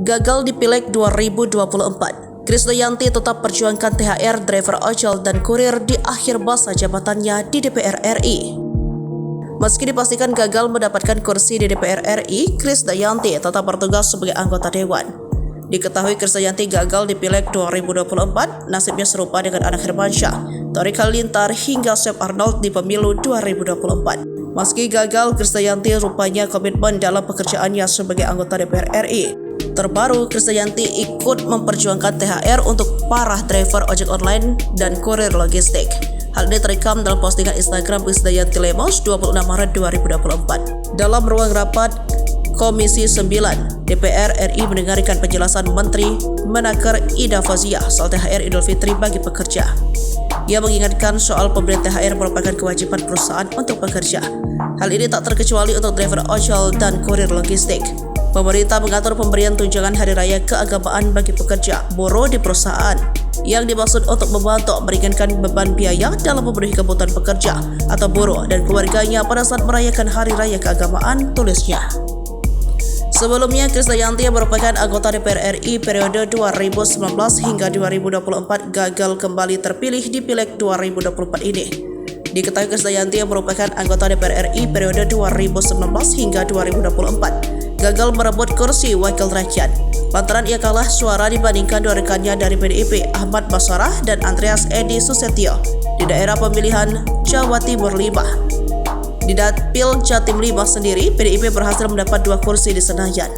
gagal di Pileg 2024. Krisdayanti tetap perjuangkan THR driver ojol dan kurir di akhir masa jabatannya di DPR RI. Meski dipastikan gagal mendapatkan kursi di DPR RI, Krisdayanti tetap bertugas sebagai anggota dewan. Diketahui Krisdayanti gagal di Pileg 2024, nasibnya serupa dengan anak Hermansyah, Tori Halilintar hingga Chef Arnold di pemilu 2024. Meski gagal, Krisdayanti rupanya komitmen dalam pekerjaannya sebagai anggota DPR RI. Terbaru, Krisdayanti ikut memperjuangkan THR untuk para driver ojek online dan kurir logistik. Hal ini terekam dalam postingan Instagram Krisdayanti Lemos 26 Maret 2024. Dalam ruang rapat Komisi 9, DPR RI mendengarkan penjelasan Menteri Menaker Ida Fauzia soal THR Idul Fitri bagi pekerja. Ia mengingatkan soal pemberian THR merupakan kewajiban perusahaan untuk pekerja. Hal ini tak terkecuali untuk driver ojol dan kurir logistik. Pemerintah mengatur pemberian tunjangan hari raya keagamaan bagi pekerja buruh di perusahaan yang dimaksud untuk membantu meringankan beban biaya dalam memenuhi kebutuhan pekerja atau buruh dan keluarganya pada saat merayakan hari raya keagamaan, tulisnya. Sebelumnya, Krisdayanti yang merupakan anggota DPR RI periode 2019 hingga 2024 gagal kembali terpilih di Pileg 2024 ini. Diketahui Krisdayanti yang merupakan anggota DPR RI periode 2019 hingga 2024 gagal merebut kursi wakil rakyat lantaran ia kalah suara dibandingkan dua rekannya dari PDIP, Ahmad Basarah dan Andreas Edi Susetio di daerah pemilihan Jawa Timur 5. Di Dapil Jatim 5 sendiri, PDIP berhasil mendapat 2 kursi di Senayan.